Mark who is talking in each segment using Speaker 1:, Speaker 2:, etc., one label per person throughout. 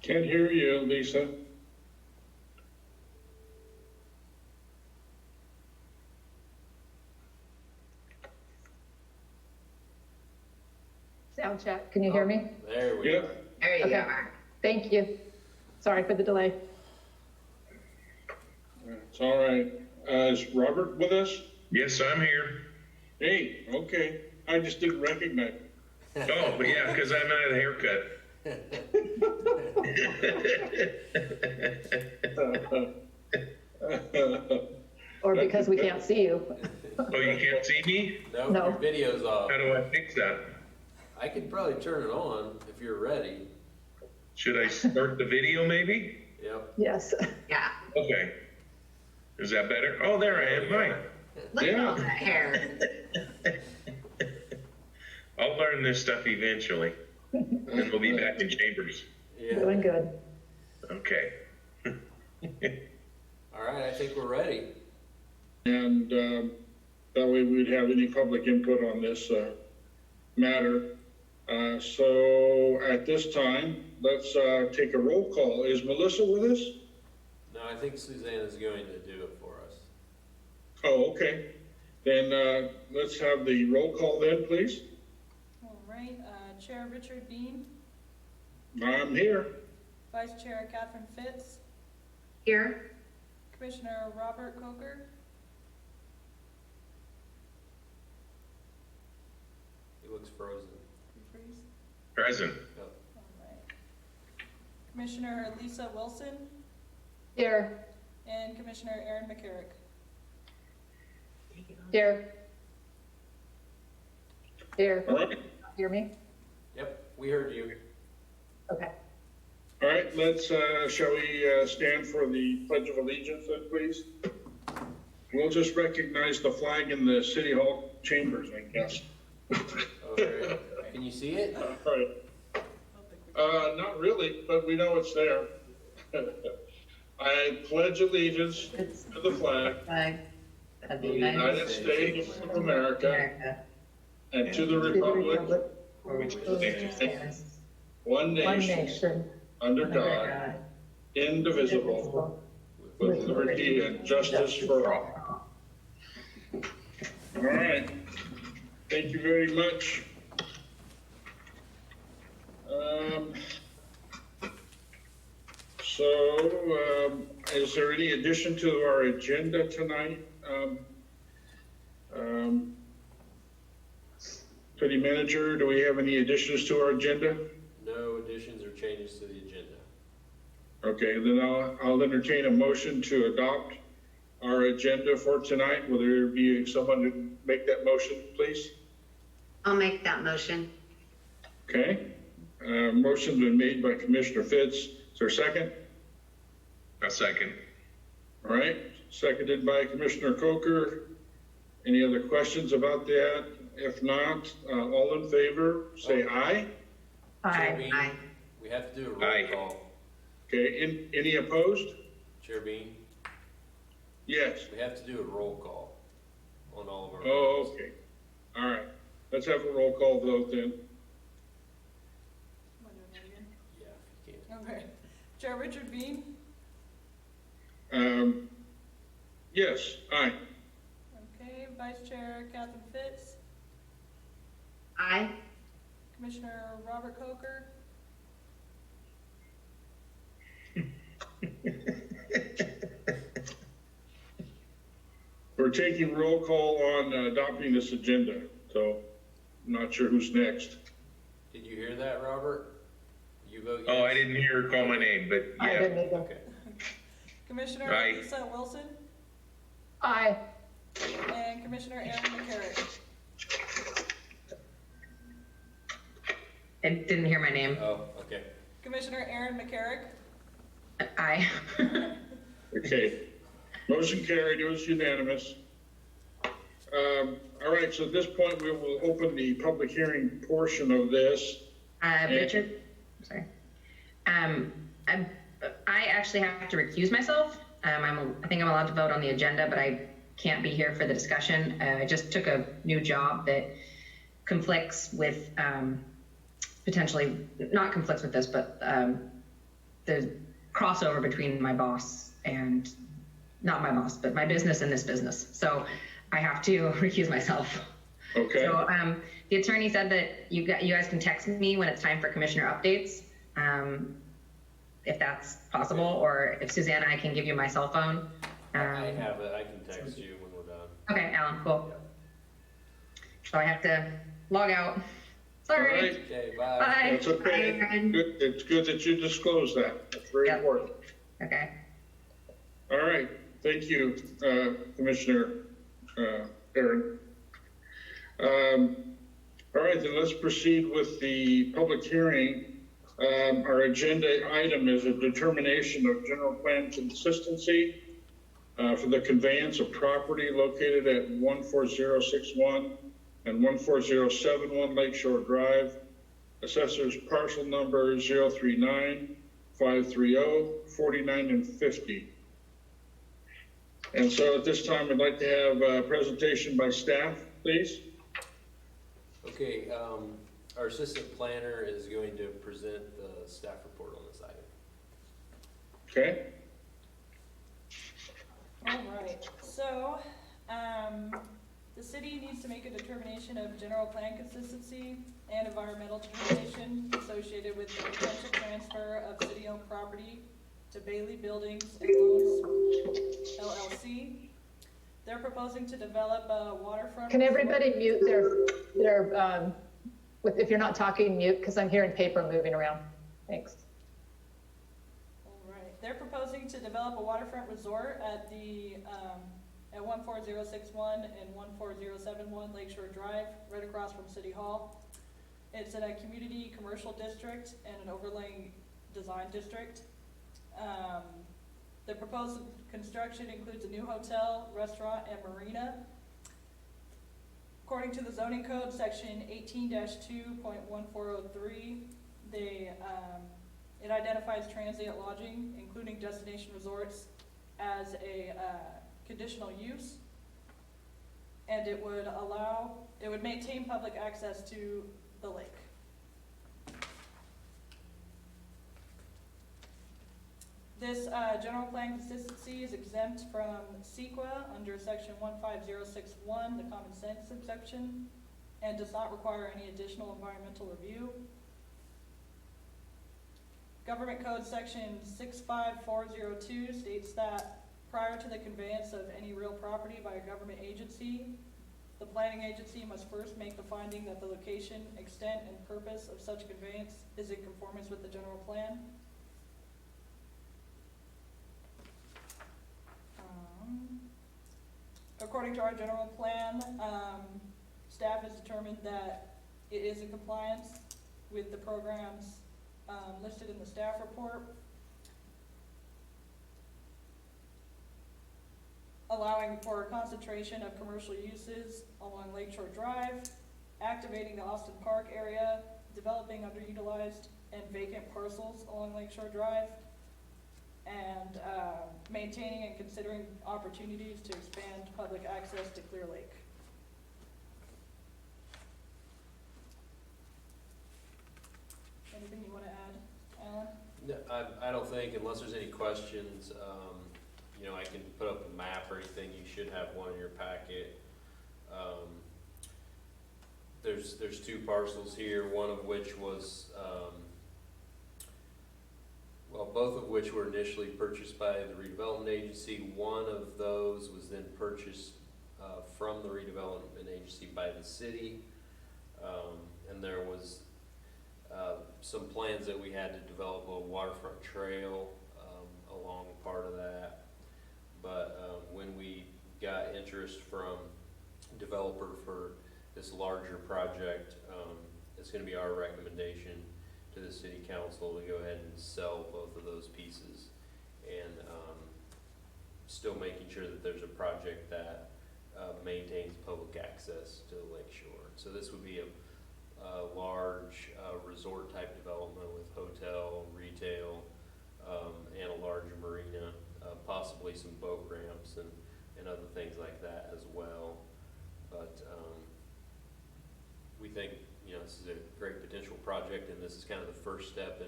Speaker 1: Can't hear you, Lisa.
Speaker 2: Sound check. Can you hear me?
Speaker 3: There we
Speaker 1: Yeah.
Speaker 3: go.
Speaker 4: There you
Speaker 2: Okay.
Speaker 4: are.
Speaker 2: Thank you. Sorry for the delay.
Speaker 1: It's all right. Is Robert with us?
Speaker 5: Yes, I'm here.
Speaker 1: Hey, okay. I just didn't recognize him.
Speaker 5: Oh, but yeah, because I'm not a haircut.
Speaker 2: Or because we can't see you.
Speaker 5: Oh, you can't see me?
Speaker 3: No,
Speaker 2: No.
Speaker 3: your video's off.
Speaker 5: How do I fix that?
Speaker 3: I could probably turn it on if you're ready.
Speaker 5: Should I start the video maybe?
Speaker 3: Yep.
Speaker 2: Yes.
Speaker 4: Yeah.
Speaker 5: Okay. Is that better? Oh, there I am. Hi.
Speaker 4: Look at
Speaker 1: Yeah.
Speaker 4: all that hair.
Speaker 5: I'll learn this stuff eventually. And then we'll be back in chambers.
Speaker 3: Yeah.
Speaker 2: Doing good.
Speaker 5: Okay.
Speaker 3: All right, I think we're ready.
Speaker 1: And that way we'd have any public input on this matter. So at this time, let's take a roll call. Is Melissa with us?
Speaker 3: No, I think Suzanne is going to do it for us.
Speaker 1: Oh, okay. Then let's have the roll call then, please.
Speaker 6: All right, Chair Richard Bean,
Speaker 1: I'm here.
Speaker 6: Vice Chair Catherine Fitz,
Speaker 4: Here.
Speaker 6: Commissioner Robert Coker,
Speaker 3: He looks frozen.
Speaker 6: you freeze?
Speaker 5: Present.
Speaker 6: All right. Commissioner Lisa Wilson,
Speaker 2: Here.
Speaker 6: and Commissioner Aaron McCarrick.
Speaker 2: Here. Here.
Speaker 1: All right.
Speaker 2: Hear me?
Speaker 3: Yep, we heard you.
Speaker 2: Okay.
Speaker 1: All right, let's, shall we stand for the Pledge of Allegiance then, please? We'll just recognize the flag in the City Hall chambers, I guess.
Speaker 3: Okay. Can you see it?
Speaker 1: All right. Not really, but we know it's there. I pledge allegiance to the flag
Speaker 4: Flag of
Speaker 1: of
Speaker 4: the
Speaker 1: the
Speaker 4: United
Speaker 1: United States of America
Speaker 4: America.
Speaker 1: and to the
Speaker 2: To the
Speaker 1: republic,
Speaker 4: For which
Speaker 1: it
Speaker 4: stands
Speaker 1: one
Speaker 2: One
Speaker 1: nation,
Speaker 2: nation.
Speaker 1: under
Speaker 4: under
Speaker 1: God,
Speaker 4: God,
Speaker 1: indivisible, with liberty and justice for all. All right. Thank you very much. Is there any addition to our agenda tonight? City Manager, do we have any additions to our agenda?
Speaker 3: No additions or changes to the agenda.
Speaker 1: Okay, then I'll entertain a motion to adopt our agenda for tonight. Will there be someone to make that motion, please?
Speaker 4: I'll make that motion.
Speaker 1: Okay, motion's been made by Commissioner Fitz. Is there a second?
Speaker 5: A second.
Speaker 1: All right, seconded by Commissioner Coker. Any other questions about that? If not, all in favor, say aye.
Speaker 3: Chair
Speaker 2: Aye.
Speaker 3: Bean,
Speaker 4: Aye.
Speaker 3: we have to do a
Speaker 5: Aye.
Speaker 3: roll call.
Speaker 1: Okay, any opposed?
Speaker 3: Chair Bean,
Speaker 1: Yes.
Speaker 3: we have to do a roll call on all of our.
Speaker 1: Oh,
Speaker 3: votes.
Speaker 1: okay. All right, let's have a roll call vote then.
Speaker 6: Am I doing that again?
Speaker 3: Yeah, if you can.
Speaker 6: Okay. Chair Richard Bean,
Speaker 1: Yes, aye.
Speaker 6: okay, Vice Chair Catherine Fitz,
Speaker 4: Aye.
Speaker 6: Commissioner Robert Coker,
Speaker 1: We're taking roll call on adopting this agenda, so I'm not sure who's next.
Speaker 3: Did you hear that, Robert? You vote yes?
Speaker 5: Oh, I didn't hear her call my name, but
Speaker 2: I
Speaker 5: yeah.
Speaker 2: didn't either.
Speaker 3: Okay.
Speaker 6: Commissioner
Speaker 5: Aye.
Speaker 6: Lisa Wilson,
Speaker 2: Aye.
Speaker 6: and Commissioner Aaron McCarrick.
Speaker 4: I didn't hear my name.
Speaker 3: Oh, okay.
Speaker 6: Commissioner Aaron McCarrick,
Speaker 4: Aye.
Speaker 1: Okay, motion carried, it was unanimous. All right, so at this point, we will open the public hearing portion of this.
Speaker 4: Richard, sorry. I actually have to recuse myself. I think I'm allowed to vote on the agenda, but I can't be here for the discussion. I just took a new job that conflicts with, potentially, not conflicts with this, but there's crossover between my boss and, not my boss, but my business and this business. So I have to recuse myself.
Speaker 1: Okay.
Speaker 4: So the attorney said that you guys can text me when it's time for commissioner updates, if that's possible, or if Susanna, I can give you my cell phone.
Speaker 3: I have it, I can text you when we're done.
Speaker 4: Okay, Alan, cool.
Speaker 3: Yeah.
Speaker 4: So I have to log out. Sorry.
Speaker 1: All right.
Speaker 3: Okay, bye.
Speaker 4: Bye.
Speaker 1: That's okay.
Speaker 4: Bye.
Speaker 1: Good. It's good that you disclose that. That's very
Speaker 4: Yep.
Speaker 1: important.
Speaker 4: Okay.
Speaker 1: All right. Thank you, Commissioner Aaron. All right, then let's proceed with the public hearing. Our agenda item is a determination of general plan consistency for the conveyance of property located at 14061 and 14071 Lakeshore Drive. Assessor's parcel number 039 530 49 and 50. And so at this time, I'd like to have a presentation by staff, please.
Speaker 3: Okay, our assistant planner is going to present the staff report on this item.
Speaker 1: Okay?
Speaker 6: All right, so, the city needs to make a determination of general plan consistency and environmental determination associated with the potential transfer of city-owned property to Bailey Buildings and Loans LLC. They're proposing to develop a waterfront.
Speaker 2: Can everybody mute their if you're not talking, mute, because I'm hearing paper moving around. Thanks.
Speaker 6: All right, they're proposing to develop a waterfront resort at at 14061 and 14071 Lakeshore Drive, right across from City Hall. It's in a community commercial district and an overlaying design district. The proposed construction includes a new hotel, restaurant, and marina. According to the zoning code, section 18-2.1403, it identifies transient lodging, including destination resorts, as a conditional use. And it would maintain public access to the lake. This general plan consistency is exempt from CEQA under section 15061, the common sense exception, and does not require any additional environmental review. Government Code section 65402 states that prior to the conveyance of any real property by a government agency, the planning agency must first make the finding that the location, extent, and purpose of such conveyance is in conformance with the general plan. According to our general plan, staff has determined that it is in compliance with the programs listed in the staff report, allowing for a concentration of commercial uses along Lakeshore Drive, activating the Austin Park area, developing underutilized and vacant parcels along Lakeshore Drive, and maintaining and considering opportunities to expand public access to Clear Lake. Anything you want to add, Alan?
Speaker 3: No, I don't think, unless there's any questions, I can put up a map or anything. You should have one in your packet. There's two parcels here, one of which was, both of which were initially purchased by the redevelopment agency. One of those was then purchased from the redevelopment agency by the city, and there was some plans that we had to develop a waterfront trail along part of that. But when we got interest from developer for this larger project, it's going to be our recommendation to the city council to go ahead and sell both of those pieces, and still making sure that there's a project that maintains public access to the lake shore. So this would be a large resort type development with hotel, retail, and a large marina, possibly some boat ramps and other things like that as well. But we think this is a great potential project, and this is kind of the first step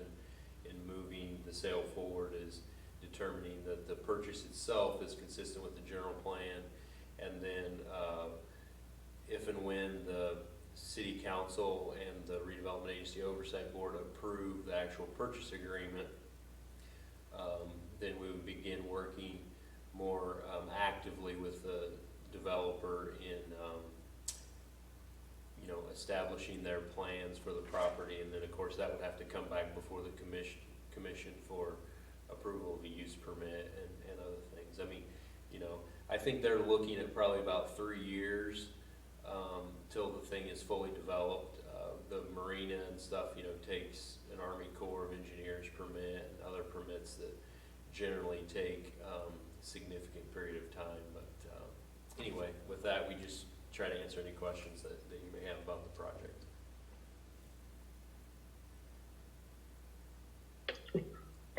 Speaker 3: in moving the sale forward is determining that the purchase itself is consistent with the general plan, and then if and when the city council and the redevelopment agency oversight board approve the actual purchase agreement, then we would begin working more actively with the developer in establishing their plans for the property, and then of course that would have to come back before the commission for approval of a use permit and other things. I mean, I think they're looking at probably about 3 years till the thing is fully developed. The marina and stuff, takes an Army Corps of Engineers permit and other permits that generally take a significant period of time. But anyway, with that, we just try to answer any questions that you may have about the project.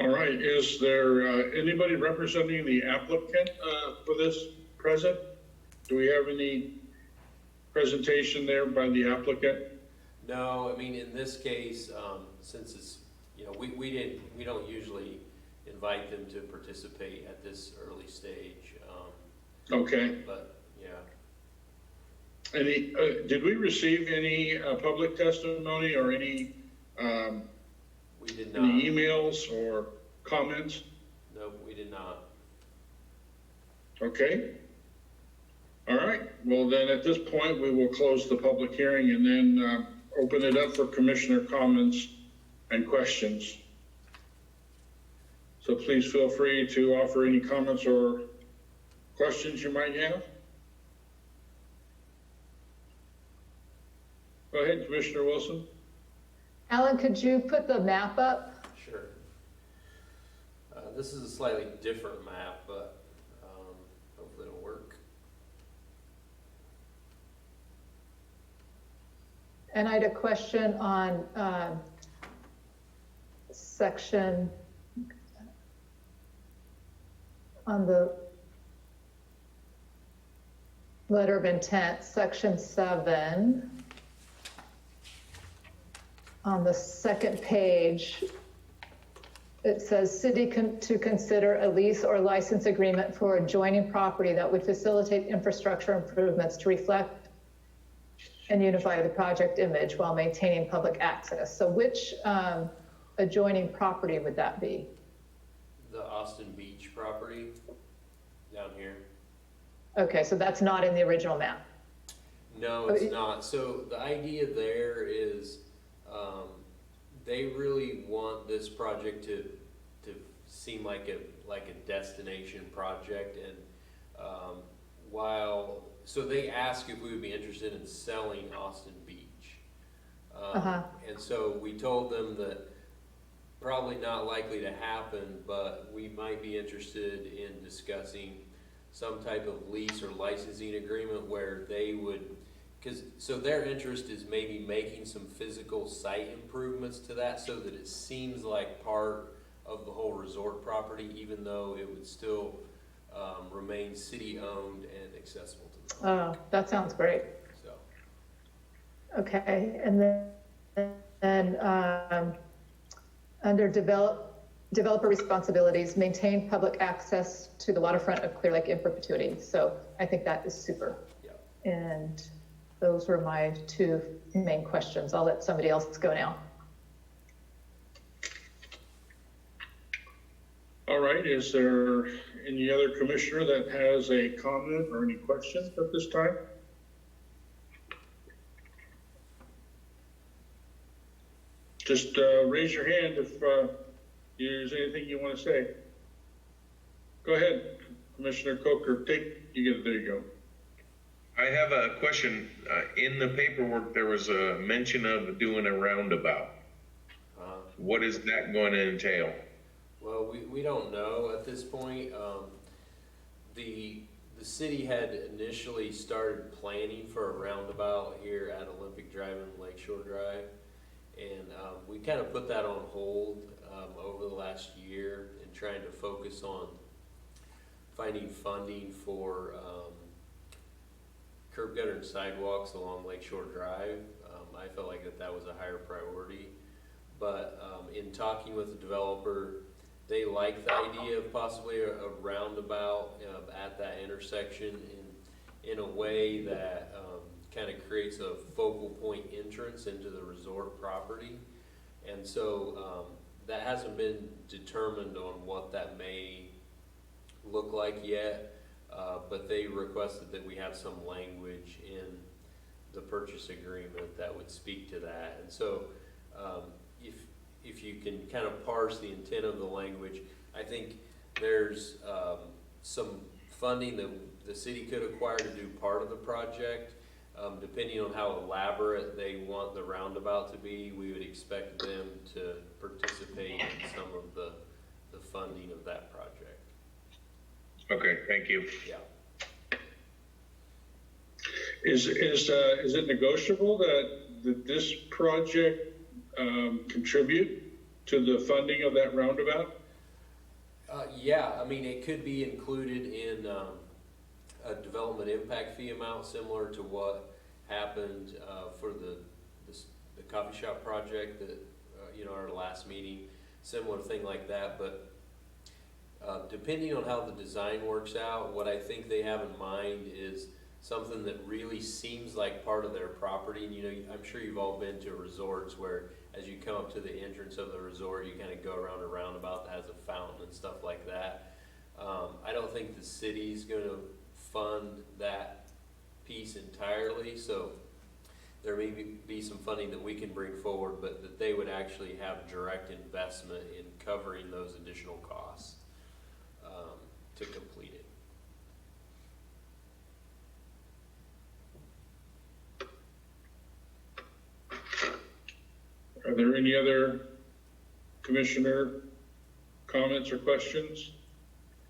Speaker 1: All right, is there anybody representing the applicant for this present? Do we have any presentation there by the applicant?
Speaker 3: No, I mean, in this case, since it's, we don't usually invite them to participate at this early stage.
Speaker 1: Okay.
Speaker 3: But, yeah.
Speaker 1: Any, did we receive any public testimony or any
Speaker 3: We did not.
Speaker 1: any emails or comments?
Speaker 3: Nope, we did not.
Speaker 1: Okay. All right. Well, then at this point, we will close the public hearing and then open it up for commissioner comments and questions. So please feel free to offer any comments or questions you might have. Go ahead, Commissioner Wilson.
Speaker 2: Alan, could you put the map up?
Speaker 3: Sure. This is a slightly different map, but hopefully it'll work.
Speaker 2: And I had a question on section, on the letter of intent, section 7. On the second page, it says city to consider a lease or license agreement for adjoining property that would facilitate infrastructure improvements to reflect and unify the project image while maintaining public access. So which adjoining property would that be?
Speaker 3: The Austin Beach property down here.
Speaker 2: Okay, so that's not in the original map.
Speaker 3: No, it's not. So the idea there is they really want this project to seem like a destination project, and so they asked if we would be interested in selling Austin Beach, and so we told them that probably not likely to happen, but we might be interested in discussing some type of lease or licensing agreement where they would, so their interest is maybe making some physical site improvements to that so that it seems like part of the whole resort property, even though it would still remain city-owned and accessible to the public.
Speaker 2: Oh, that sounds great.
Speaker 3: So,
Speaker 2: Okay, and then under developer responsibilities, maintain public access to the waterfront of Clear Lake in perpetuity. So I think that is super.
Speaker 3: yeah.
Speaker 2: And those were my two main questions. I'll let somebody else go now.
Speaker 1: All right, is there any other commissioner that has a comment or any questions at this time? Just raise your hand if there's anything you want to say. Go ahead, Commissioner Coker. There you go.
Speaker 5: I have a question. In the paperwork, there was a mention of doing a roundabout. What is that going to entail?
Speaker 3: Well, we don't know at this point. The city had initially started planning for a roundabout here at Olympic Drive and Lakeshore Drive, and we kind of put that on hold over the last year and trying to focus on finding funding for curb gutter and sidewalks along Lakeshore Drive. I felt like that was a higher priority, but in talking with the developer, they like the idea of possibly a roundabout at that intersection in a way that kind of creates a focal point entrance into the resort property. And so that hasn't been determined on what that may look like yet, but they requested that we have some language in the purchase agreement that would speak to that. And so if you can kind of parse the intent of the language, I think there's some funding that the city could acquire to do part of the project. Depending on how elaborate they want the roundabout to be, we would expect them to participate in some of the funding of that project.
Speaker 5: Okay, thank you.
Speaker 3: Yeah.
Speaker 1: Is it negotiable that this project contribute to the funding of that roundabout?
Speaker 3: Yeah, I mean, it could be included in a development impact fee amount similar to what happened for the coffee shop project that, our last meeting, similar thing like that. But depending on how the design works out, what I think they have in mind is something that really seems like part of their property. And, I'm sure you've all been to resorts where as you come up to the entrance of the resort, you kind of go around a roundabout that has a fountain and stuff like that. I don't think the city's going to fund that piece entirely, so there may be some funding that we can bring forward, but that they would actually have direct investment in covering those additional costs to complete it.
Speaker 1: Are there any other commissioner comments or questions?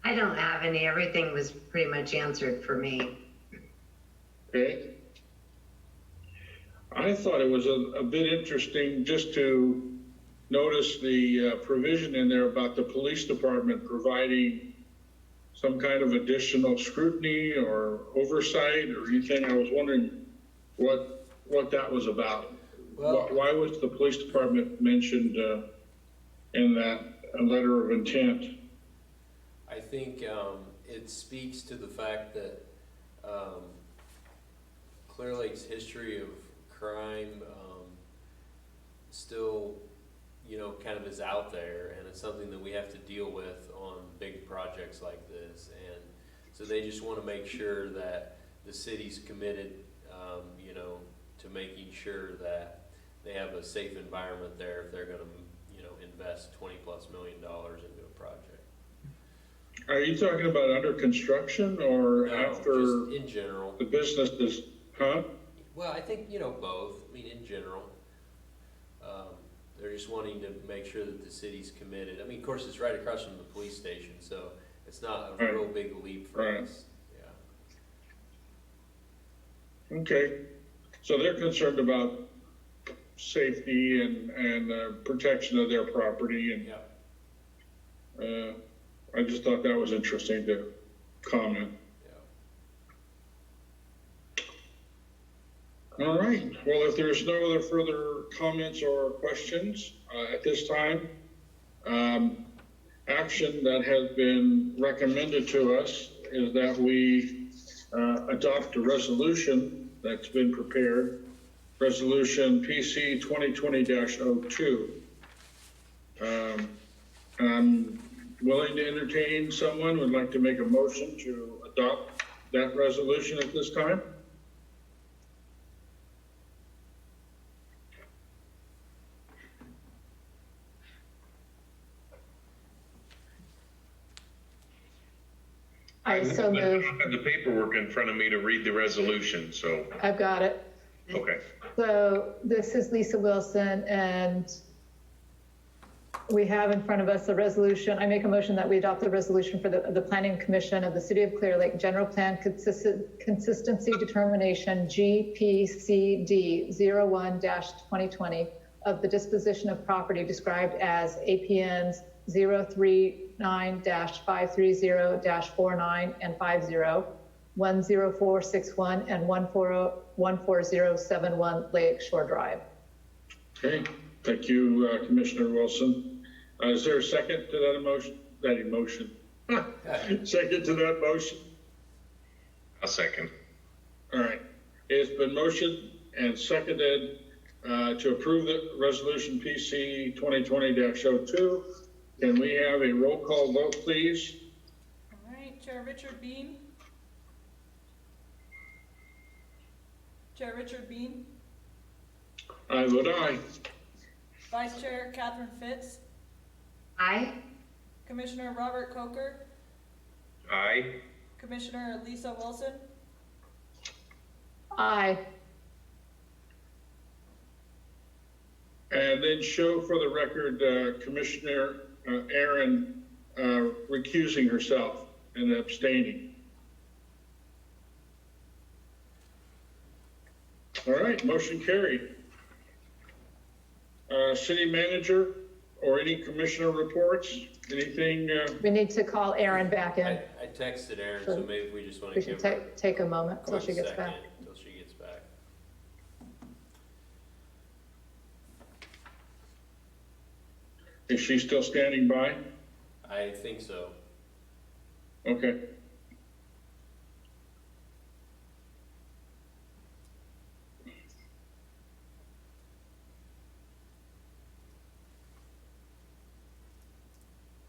Speaker 7: I don't have any. Everything was pretty much answered for me.
Speaker 1: Okay. I thought it was a bit interesting just to notice the provision in there about the police department providing some kind of additional scrutiny or oversight or anything. I was wondering what that was about.
Speaker 3: Well,
Speaker 1: Why was the police department mentioned in that letter of intent?
Speaker 3: I think it speaks to the fact that Clear Lake's history of crime still, kind of is out there, and it's something that we have to deal with on big projects like this. And so they just want to make sure that the city's committed, to making sure that they have a safe environment there if they're going to, invest $20+ million into a project.
Speaker 1: Are you talking about under construction or
Speaker 3: No,
Speaker 1: after
Speaker 3: just in general.
Speaker 1: the business is, huh?
Speaker 3: Well, I think, both. I mean, in general. They're just wanting to make sure that the city's committed. I mean, of course, it's right across from the police station, so it's not a real big leap for us. Yeah.
Speaker 1: Okay. So they're concerned about safety and protection of their property. And
Speaker 3: Yeah.
Speaker 1: I just thought that was interesting to comment. All right. Well, if there's no other further comments or questions at this time, action that has been recommended to us is that we adopt a resolution that's been prepared, Resolution PC 2020-02. I'm willing to entertain someone who would like to make a motion to adopt that resolution at this time.
Speaker 2: I so move.
Speaker 5: I don't have the paperwork in front of me to read the resolution, so,
Speaker 2: I've got it.
Speaker 5: okay.
Speaker 2: So this is Lisa Wilson, and we have in front of us a resolution. I make a motion that we adopt the resolution for the Planning Commission of the City of Clear Lake General Plan Consistency Determination GPCD 01-2020 of the disposition of property described as APNs 039-530-49 and 50, 10461 and 14071 Lake Shore Drive.
Speaker 1: Okay. Thank you, Commissioner Wilson. Is there a second to that emotion? Second to that motion?
Speaker 5: A second.
Speaker 1: All right. It's been motioned and seconded to approve the resolution PC 2020-02. Can we have a roll call vote, please?
Speaker 6: All right, Chair Richard Bean. Chair Richard Bean.
Speaker 1: I vote aye.
Speaker 6: Vice Chair Catherine Fitz.
Speaker 7: Aye.
Speaker 6: Commissioner Robert Coker.
Speaker 5: Aye.
Speaker 6: Commissioner Lisa Wilson.
Speaker 2: Aye.
Speaker 1: And then show for the record Commissioner Aaron recusing herself and abstaining. All right, motion carried. City manager or any commissioner reports, anything?
Speaker 2: We need to call Erin back in.
Speaker 3: I texted Aaron, so maybe we just want to
Speaker 2: We should
Speaker 3: give her
Speaker 2: take a moment
Speaker 3: a
Speaker 2: till
Speaker 3: quick
Speaker 2: she gets
Speaker 3: second
Speaker 2: back.
Speaker 3: until she gets back.
Speaker 1: Is she still standing by?
Speaker 3: I think so.
Speaker 1: Okay.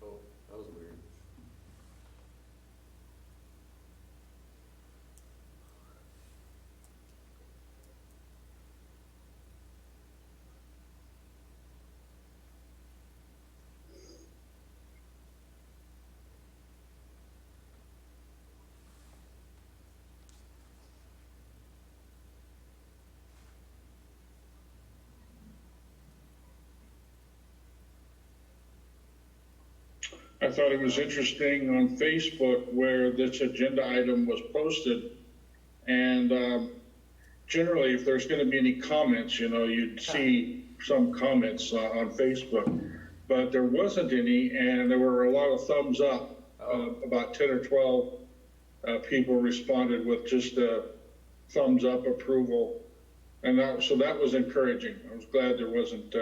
Speaker 3: Oh, that was weird.
Speaker 1: I thought it was interesting on Facebook where this agenda item was posted. And generally, if there's going to be any comments, you know, you'd see some comments on Facebook. But there wasn't any, and there were a lot of thumbs up. About 10 or 12 people responded with just a thumbs up approval. And so that was encouraging. I was glad there wasn't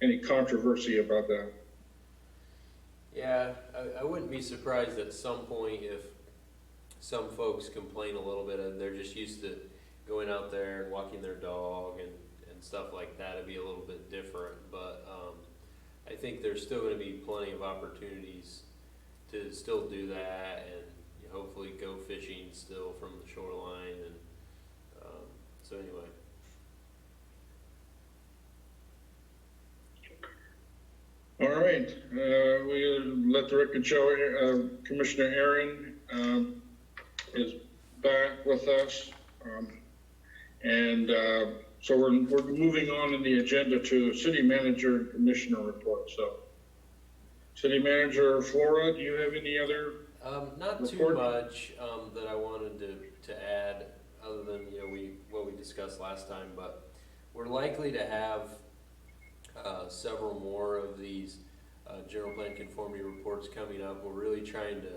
Speaker 1: any controversy about that.
Speaker 3: Yeah, I wouldn't be surprised at some point if some folks complain a little bit and they're just used to going out there and walking their dog and stuff like that. It'd be a little bit different, but I think there's still going to be plenty of opportunities to still do that and hopefully go fishing still from the shoreline. And so anyway.
Speaker 1: All right, we let the record show Commissioner Aaron is back with us. So we're moving on in the agenda to city manager and commissioner report. So city manager Flora, do you have any other
Speaker 3: not
Speaker 1: report?
Speaker 3: too much that I wanted to add other than what we discussed last time, but we're likely to have several more of these general plan conformity reports coming up. We're really trying to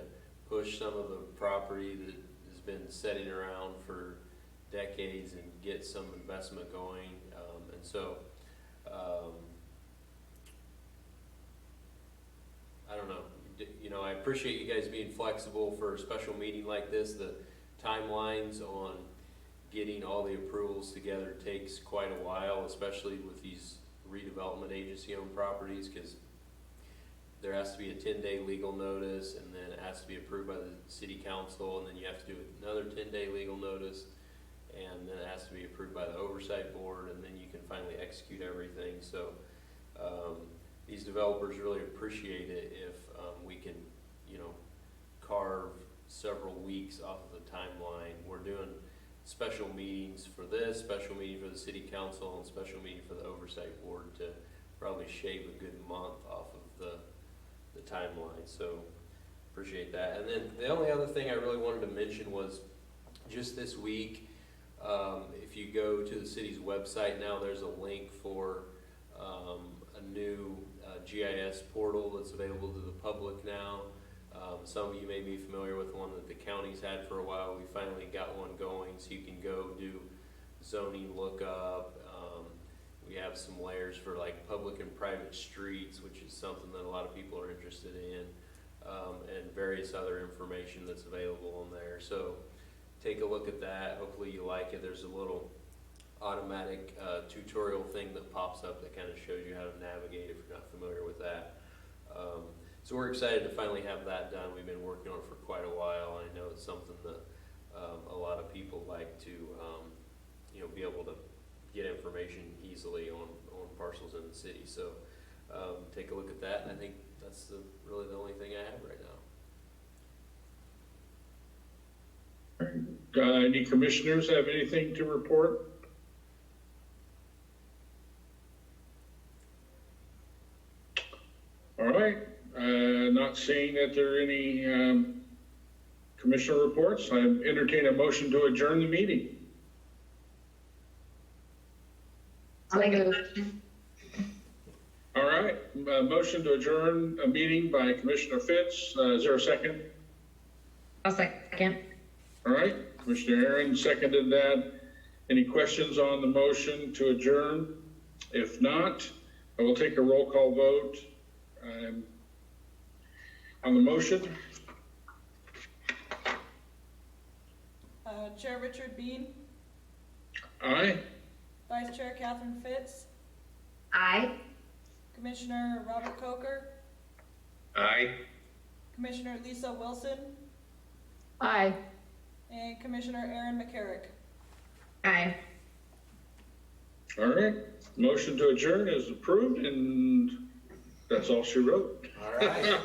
Speaker 3: push some of the property that has been sitting around for decades and get some investment going. And so I don't know. I appreciate you guys being flexible for a special meeting like this. The timelines on getting all the approvals together takes quite a while, especially with these redevelopment agency owned properties, because there has to be a 10-day legal notice, and then it has to be approved by the city council, and then you have to do another 10-day legal notice, and then it has to be approved by the oversight board, and then you can finally execute everything. So these developers really appreciate it if we can carve several weeks off of the timeline. We're doing special meetings for this, special meeting for the city council, and special meeting for the oversight board to probably shave a good month off of the timeline. So appreciate that. And then the only other thing I really wanted to mention was just this week, if you go to the city's website now, there's a link for a new GIS portal that's available to the public now. Some of you may be familiar with one that the county's had for a while. We finally got one going, so you can go do zoning lookup. We have some layers for like public and private streets, which is something that a lot of people are interested in, and various other information that's available on there. So take a look at that. Hopefully you like it. There's a little automatic tutorial thing that pops up that kind of shows you how to navigate if you're not familiar with that. So we're excited to finally have that done. We've been working on it for quite a while. I know it's something that a lot of people like to, be able to get information easily on parcels in the city. So take a look at that, and I think that's really the only thing I have right now.
Speaker 1: Any commissioners have anything to report? All right, not seeing that there are any commissioner reports, I entertain a motion to adjourn the meeting.
Speaker 7: I'll make a
Speaker 2: moved.
Speaker 7: motion.
Speaker 1: All right, motion to adjourn a meeting by Commissioner Fitz. Is there a second?
Speaker 4: I'll second.
Speaker 1: All right, Commissioner Aaron seconded that. Any questions on the motion to adjourn? If not, I will take a roll call vote. On the motion,
Speaker 6: Chair Richard Bean,
Speaker 1: aye.
Speaker 6: Vice Chair Catherine Fitz,
Speaker 7: Aye.
Speaker 6: Commissioner Robert Coker,
Speaker 5: Aye.
Speaker 6: Commissioner Lisa Wilson,
Speaker 2: Aye.
Speaker 6: and Commissioner Aaron McCarrick.
Speaker 4: Aye.
Speaker 1: All right, motion to adjourn is approved, and that's all she wrote.
Speaker 3: All right.